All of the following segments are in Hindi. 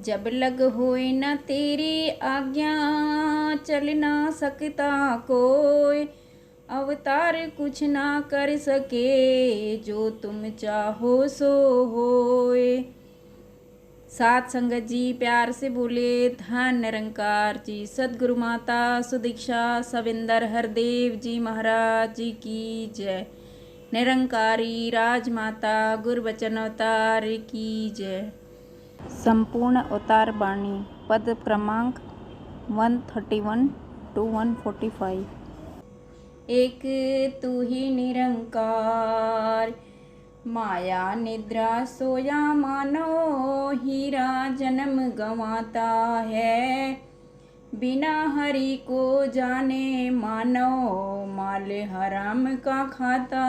जब लग होए न तेरी आज्ञा, चल ना सकता कोई। अवतार कुछ ना कर सके, जो तुम चाहो सो होए। साथ संगत जी प्यार से बोले धन निरंकार जी सदगुरु माता सुदीक्षा सविंदर हरदेव जी महाराज जी की जय। निरंकारी राजमाता गुरबचन अवतार की जय। संपूर्ण अवतार वाणी पद क्रमांक 131 to 145। एक तू ही निरंकार, माया निद्रा सोया मानो, हीरा जन्म गंवाता है। बिना हरि को जाने मानो, माल हराम का खाता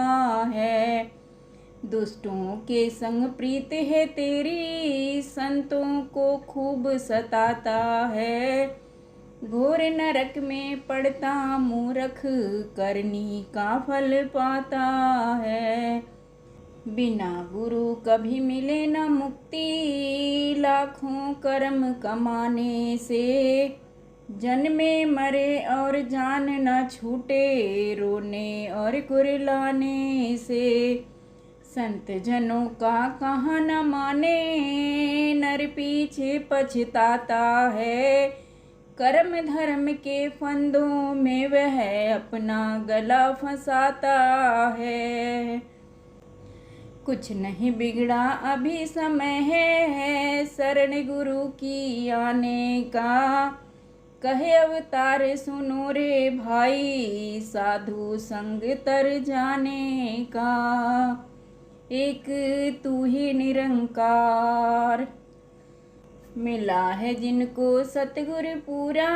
है। दुष्टों के संग प्रीत है तेरी, संतों को खूब सताता है। घोर नरक में पड़ता मूर्ख, करनी का फल पाता है। बिना गुरु कभी मिले न मुक्ति, लाखों कर्म कमाने से। जन्मे मरे और जान न छूटे, रोने और कुरिलाने से। संत जनों का कहा न माने, नर पीछे पछताता है। कर्म धर्म के फंदों में वह अपना गला फंसाता है। कुछ नहीं बिगड़ा अभी समय है, शरण गुरु की आने का। कहे अवतार सुनो रे भाई, साधु संग तर जाने का। एक तू ही निरंकार, मिला है जिनको सतगुरु पूरा,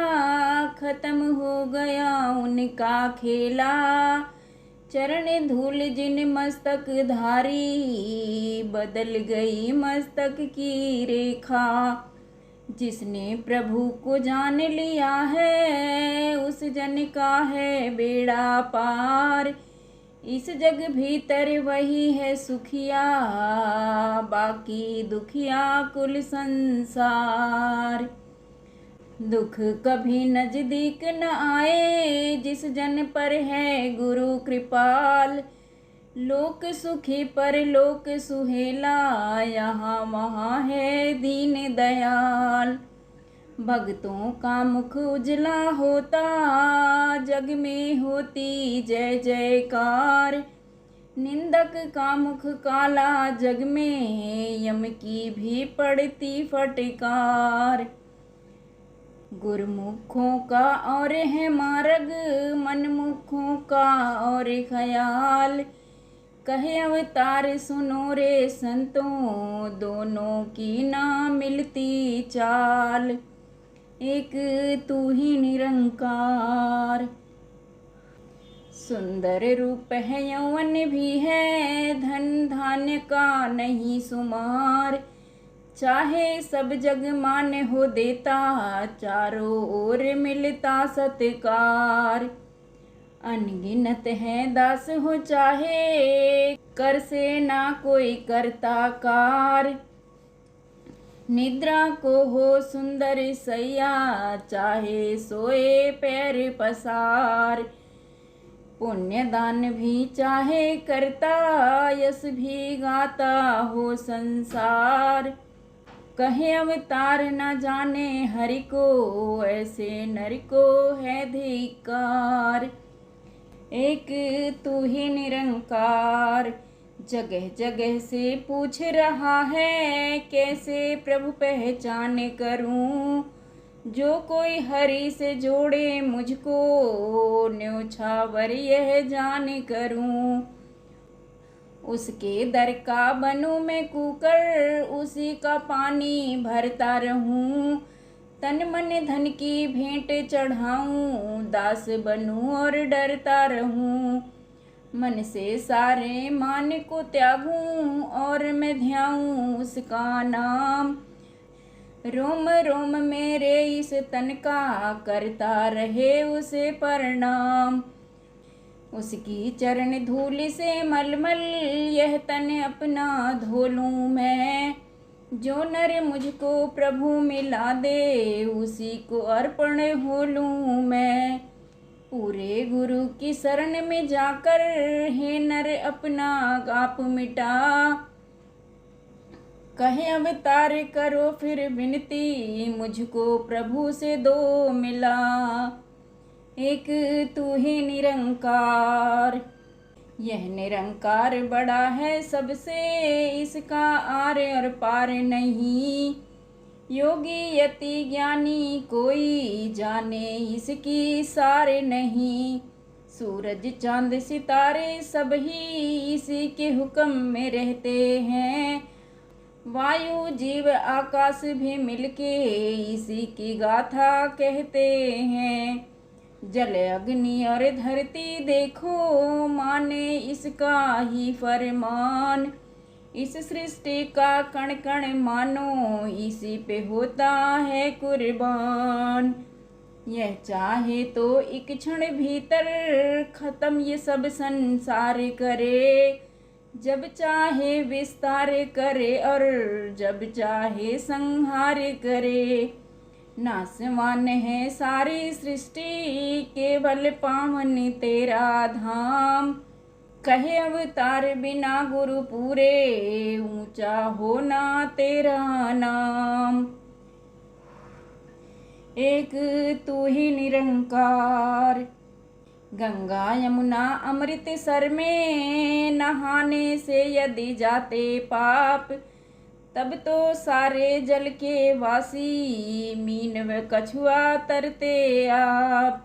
खत्म हो गया उनका खेला। चरण धूल जिन मस्तक धारी, बदल गई मस्तक की रेखा। जिसने प्रभु को जान लिया है, उस जन का है बेड़ा पार। इस जग भीतर वही है सुखिया, बाकी दुखिया कुल संसार। दुख कभी नजदीक न आए, जिस जन पर है गुरु कृपाल। लोक सुखी पर लोक सुहेला, यहाँ वहाँ है दीन दयाल। भक्तों का मुख उजला होता, जग में होती जय जयकार। निंदक का मुख काला जग में, यम की भी पड़ती फटकार। गुरमुखों का और है मार्ग, मनमुखों का और ख्याल। कहे अवतार सुनो रे संतों, दोनों की ना मिलती चाल। एक तू ही निरंकार, सुंदर रूप है यौवन भी है, धन धान्य का नहीं सुमार। चाहे सब जग मान हो देता, चारों ओर मिलता सत्कार। अनगिनत है दास हो चाहे, कर से ना कोई करता कार। निद्रा को हो सुंदर सैया, चाहे सोए पैर पसार। पुण्य दान भी चाहे करता, यश भी गाता हो संसार। कहे अवतार न जाने हरि को, ऐसे नर को है धिक्कार। एक तू ही निरंकार, जगह जगह से पूछ रहा है, कैसे प्रभु पहचान करूं। जो कोई हरि से जोड़े मुझको, न्योछावर यह जान करूं। उसके दर का बनूं मैं कुकर, उसी का पानी भरता रहूं। तन मन धन की भेंट चढ़ाऊं, दास बनूं और डरता रहूं। मन से सारे मान को त्यागूं, और मैं ध्याऊं उसका नाम। रोम रोम मेरे इस तन का, करता रहे उसे प्रणाम। उसकी चरण धूल से मलमल, यह तन अपना धो लूं मैं। जो नर मुझको प्रभु मिला दे, उसी को अर्पण हो लूँ मैं। पूरे गुरु की शरण में जाकर, हे नर अपना आप मिटा। कहे अवतार करो फिर विनती, मुझको प्रभु से दो मिला। एक तू ही निरंकार, यह निरंकार बड़ा है सबसे, इसका आर और पार नहीं। योगी यति ज्ञानी कोई जाने, इसकी सार नहीं। सूरज चांद सितारे सब ही इसी के हुक्म में रहते हैं। वायु जीव आकाश भी मिलके इसी की गाथा कहते हैं। जल अग्नि और धरती देखो, माने इसका ही फरमान। इस सृष्टि का कण कण मानो, इसी पे होता है कुर्बान। यह चाहे तो एक क्षण भीतर खत्म ये सब संसार करे। जब चाहे विस्तार करे और जब चाहे संहार करे। नासवान है सारी सृष्टि, केवल पावन तेरा धाम। कहे अवतार बिना गुरु पूरे, ऊंचा होना तेरा नाम। एक तू ही निरंकार, गंगा यमुना अमृतसर में नहाने से यदि जाते पाप, तब तो सारे जल के वासी मीन व कछुआ तरते आप।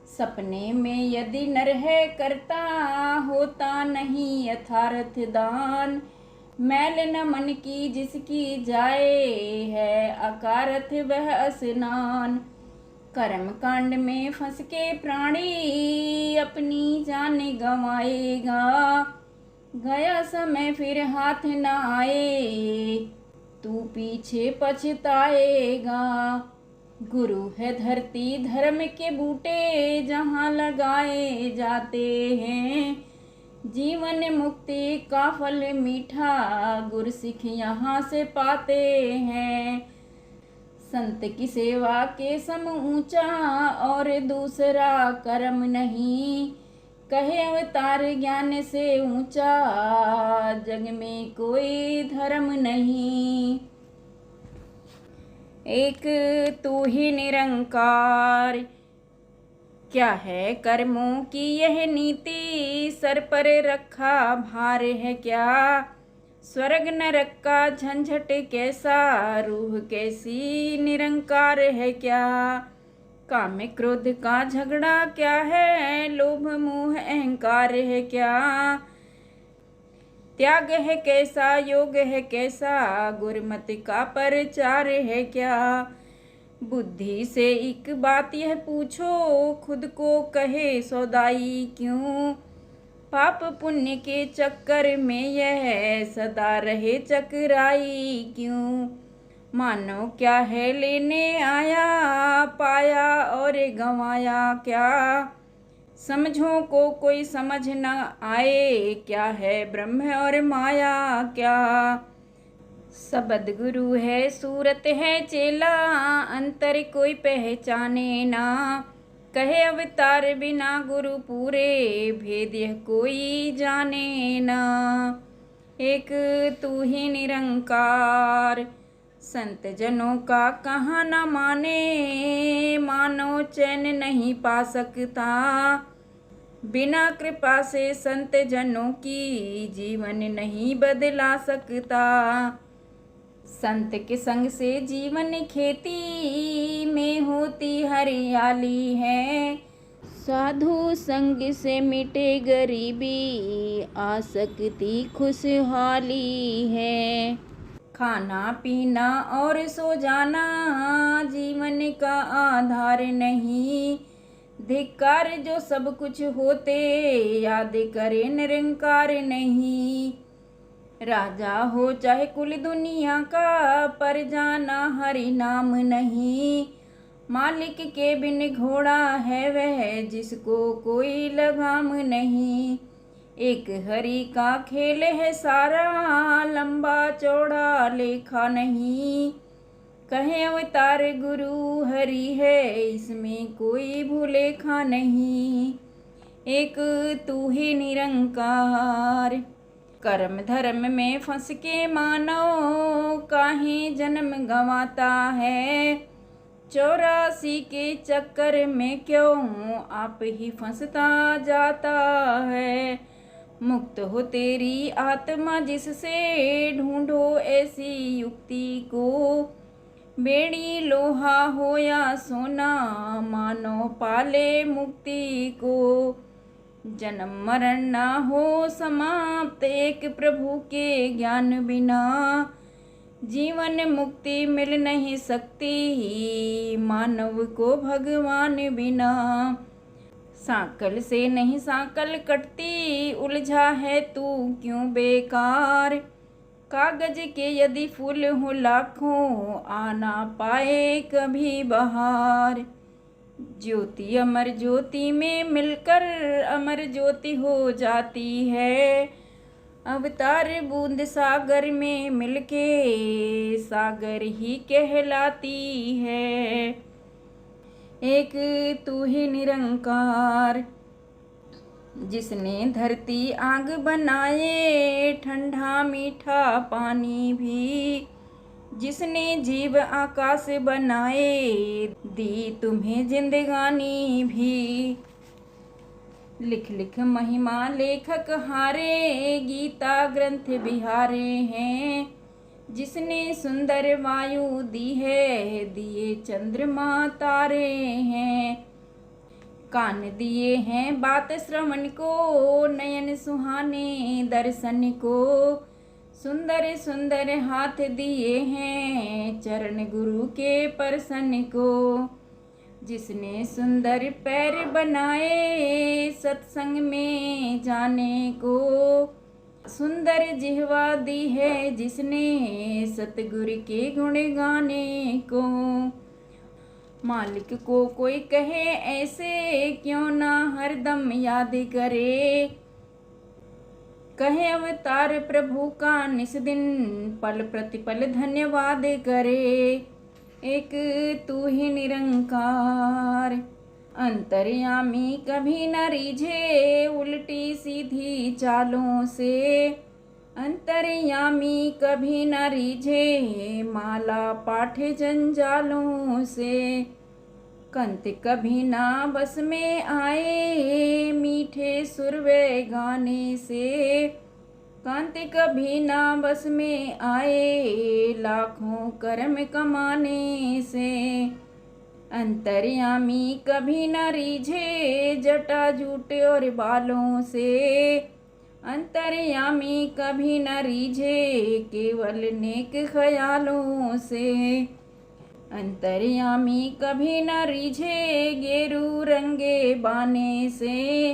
सपने में यदि नर है करता, होता नहीं यथार्थ दान। मैल न मन की जिसकी जाए, है अकारथ वह स्नान। कर्म कांड में फंस के प्राणी, अपनी जान गंवाएगा। गया समय फिर हाथ न आए, तू पीछे पछताएगा। गुरु है धरती धर्म के बूटे, जहाँ लगाए जाते हैं। जीवन मुक्ति का फल मीठा, गुरसिख यहाँ से पाते हैं। संत की सेवा के सम ऊंचा और दूसरा कर्म नहीं। कहे अवतार ज्ञान से ऊंचा, जग में कोई धर्म नहीं। एक तू ही निरंकार, क्या है कर्मों की यह नीति, सर पर रखा भार है क्या। स्वर्ग नरक का झंझट कैसा, रूह कैसी निरंकार है क्या। काम क्रोध का झगड़ा क्या है, लोभ मोह अहंकार है क्या। त्याग है कैसा, योग है कैसा, गुरमति का प्रचार है क्या। बुद्धि से एक बात यह पूछो, खुद को कहे सौदाई क्यों। पाप पुण्य के चक्कर में यह सदा रहे चकराई क्यों। मानो क्या है लेने आया, पाया और गंवाया क्या। समझो को कोई समझ न आए, क्या है ब्रह्म और माया क्या। सबद गुरु है सूरत है चेला, अंतर कोई पहचाने ना। कहे अवतार बिना गुरु पूरे, भेद यह कोई जाने ना। एक तू ही निरंकार, संत जनों का कहाँ न माने। मानो चैन नहीं पा सकता, बिना कृपा से संत जनों की जीवन नहीं बदला सकता। संत के संग से जीवन खेती में होती हरियाली है। साधु संग से मिटे गरीबी, आसक्ति खुशहाली है। खाना पीना और सो जाना जीवन का आधार नहीं। धिक्कार जो सब कुछ होते, याद करे निरंकार नहीं। राजा हो चाहे कुल दुनिया का, पर जाना हरि नाम नहीं। मालिक के बिन घोड़ा है वह, जिसको कोई लगाम नहीं। एक हरि का खेल है सारा, लंबा चौड़ा लेखा नहीं। कहे अवतार गुरु हरि है, इसमें कोई भूलेखा नहीं। एक तू ही निरंकार। कर्म धर्म में फंस के मानव काहे जन्म गंवाता है। 84 के चक्कर में क्यों आप ही फंसता जाता है। मुक्त हो तेरी आत्मा जिससे, ढूंढो ऐसी युक्ति को। बेड़ी लोहा हो या सोना, मानो पाले मुक्ति को। जन्म मरण ना हो समाप्त, एक प्रभु के ज्ञान बिना। जीवन मुक्ति मिल नहीं सकती, मानव को भगवान बिना। सांकल से नहीं सांकल कटती, उलझा है तू क्यों बेकार। कागज के यदि फूल हो लाखों, आना पाए कभी बहार। ज्योति अमर ज्योति में मिलकर अमर ज्योति हो जाती है। अवतार बूंद सागर में मिलके सागर ही कहलाती है। एक तू ही निरंकार। जिसने धरती आग बनाए, ठंडा मीठा पानी भी। जिसने जीव आकाश बनाए, दी तुम्हें जिंदगानी भी। लिख लिख महिमा लेखक हारे, गीता ग्रंथ बिहारे हैं। जिसने सुंदर वायु दी है, दिए चंद्रमा तारे हैं। कान दिए हैं बात श्रवण को, नयन सुहाने दर्शन को। सुंदर सुंदर हाथ दिए हैं, चरण गुरु के परसन को। जिसने सुंदर पैर बनाए, सत्संग में जाने को। सुंदर जिह्वा दी है जिसने, सतगुरु के गुण गाने को। मालिक को कोई कहे ऐसे, क्यों ना हरदम याद करे। कहे अवतार प्रभु का निस दिन, पल प्रतिपल धन्यवाद करे। एक तू ही निरंकार। अंतर्यामी कभी न रिझे, उल्टी सीधी चालों से। अंतर्यामी कभी न रिझे, माला पाठ जंजालों से। कंत कभी ना बस में आए, मीठे सुर वे गाने से। कांत कभी ना बस में आए, लाखों कर्म कमाने से। अंतर्यामी कभी न रिझे, जटा जूट और बालों से। अंतर्यामी कभी न रिझे, केवल नेक ख्यालों से। अंतर्यामी कभी न रिझे, गेरू रंगे बाने से।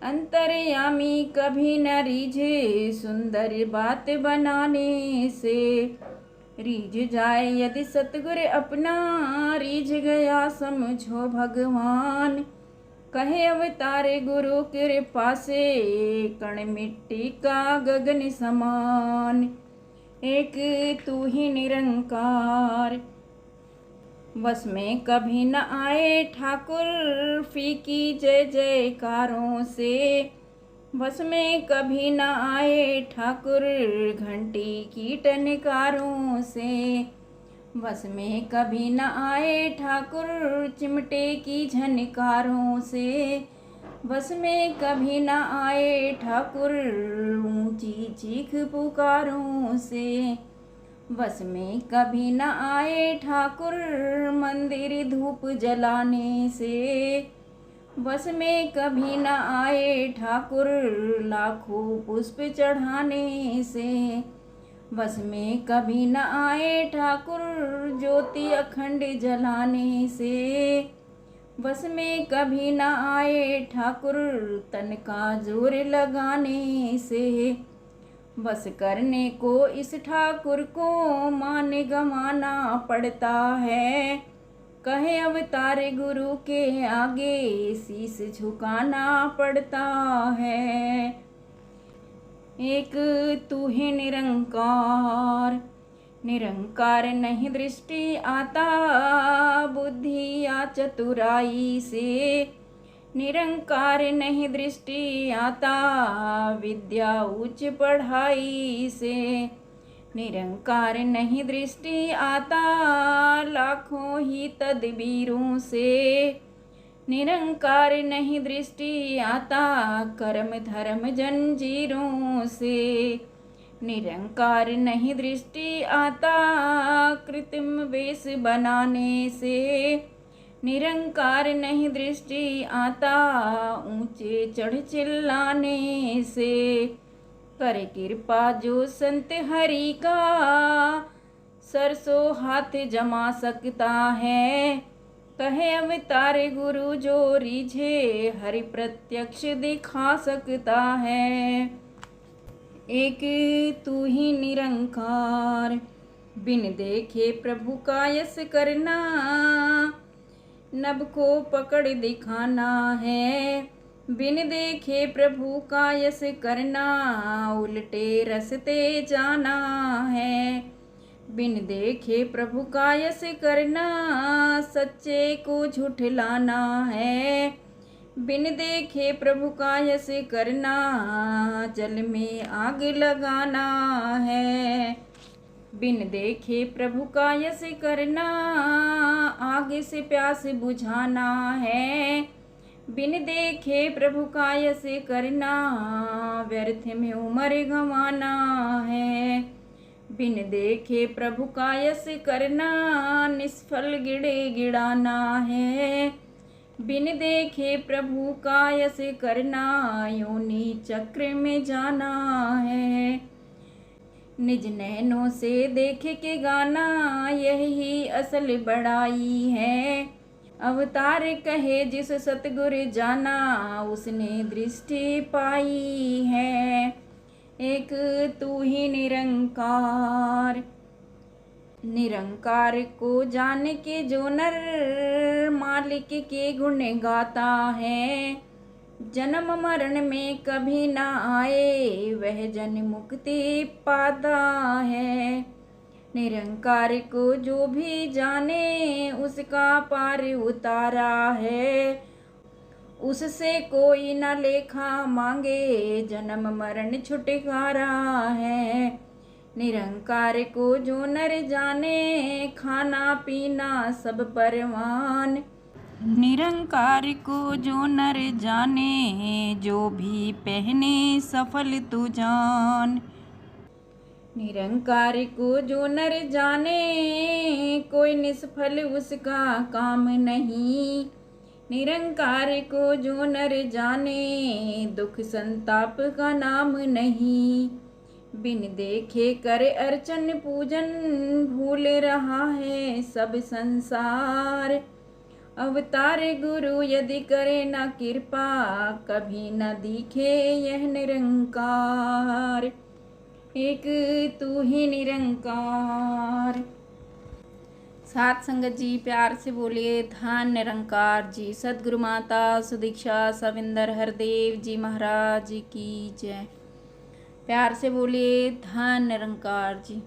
अंतर्यामी कभी न रिझे, सुंदर बात बनाने से। रीझ जाए यदि सतगुरु अपना, रीझ गया समझो भगवान। कहे अवतार गुरु कृपा से, कण मिट्टी का गगन समान। एक तू ही निरंकार। बस में कभी न आए ठाकुर, फीकी जय जयकारों से। बस में कभी न आए ठाकुर, घंटी की टनकारों से। बस में कभी न आए ठाकुर, चिमटे की झनकारों से। बस में कभी न आए ठाकुर, ऊंची चीख पुकारों से। बस में कभी न आए ठाकुर, मंदिर धूप जलाने से। बस में कभी न आए ठाकुर, लाखों पुष्प चढ़ाने से। बस में कभी न आए ठाकुर, ज्योति अखंड जलाने से। बस में कभी न आए ठाकुर, तन का जोर लगाने से। बस करने को इस ठाकुर को, मान गंवाना पड़ता है। कहे अवतार गुरु के आगे, शीस झुकाना पड़ता है। एक तू ही निरंकार। निरंकार नहीं दृष्टि आता बुद्धि या चतुराई से। निरंकार नहीं दृष्टि आता विद्या उच्च पढ़ाई से। निरंकार नहीं दृष्टि आता लाखों ही तदबीरों से। निरंकार नहीं दृष्टि आता कर्म धर्म जंजीरों से। निरंकार नहीं दृष्टि आता कृत्रिम वेश बनाने से। निरंकार नहीं दृष्टि आता ऊंचे चढ़ चिल्लाने से। कर कृपा जो संत हरि का सरसों हाथ जमा सकता है। कहे अवतार गुरु जो रिझे हरि प्रत्यक्ष दिखा सकता है। एक तू ही निरंकार। बिन देखे प्रभु का यश करना नभ को पकड़ दिखाना है। बिन देखे प्रभु का यश करना उल्टे रस्ते जाना है। बिन देखे प्रभु का यश करना सच्चे को झुठलाना है। बिन देखे प्रभु का यश करना जल में आग लगाना है। बिन देखे प्रभु का यश करना आग से प्यास बुझाना है। बिन देखे प्रभु का यश करना व्यर्थ में उम्र गंवाना है। बिन देखे प्रभु का यश करना निष्फल गिड़े गिड़ाना है। बिन देखे प्रभु का यश करना योनि चक्र में जाना है। निज नैनों से देख के गाना यही असल बड़ाई है। अवतार कहे जिस सतगुर जाना उसने दृष्टि पाई है। एक तू ही निरंकार। निरंकार को जान के जो नर मालिक के गुण गाता है। जन्म मरण में कभी ना आए वह जन मुक्ति पाता है। निरंकार को जो भी जाने उसका पार उतारा है। उससे कोई न लेखा मांगे जन्म मरण छुटकारा है। निरंकार को जो नर जाने खाना पीना सब परवान। निरंकार को जो नर जाने जो भी पहने सफल तू जान। निरंकार को जो नर जाने कोई निष्फल उसका काम नहीं। निरंकार को जो नर जाने दुख संताप का नाम नहीं। बिन देखे कर अर्चन पूजन भूल रहा है सब संसार। अवतार गुरु यदि करे न कृपा कभी न दिखे यह निरंकार। एक तू ही निरंकार। साथ संगत जी प्यार से बोलिए धन निरंकार जी। सद्गुरु माता सुदीक्षा सविंदर हरदेव जी महाराज की जय। प्यार से बोलिए धन निरंकार जी।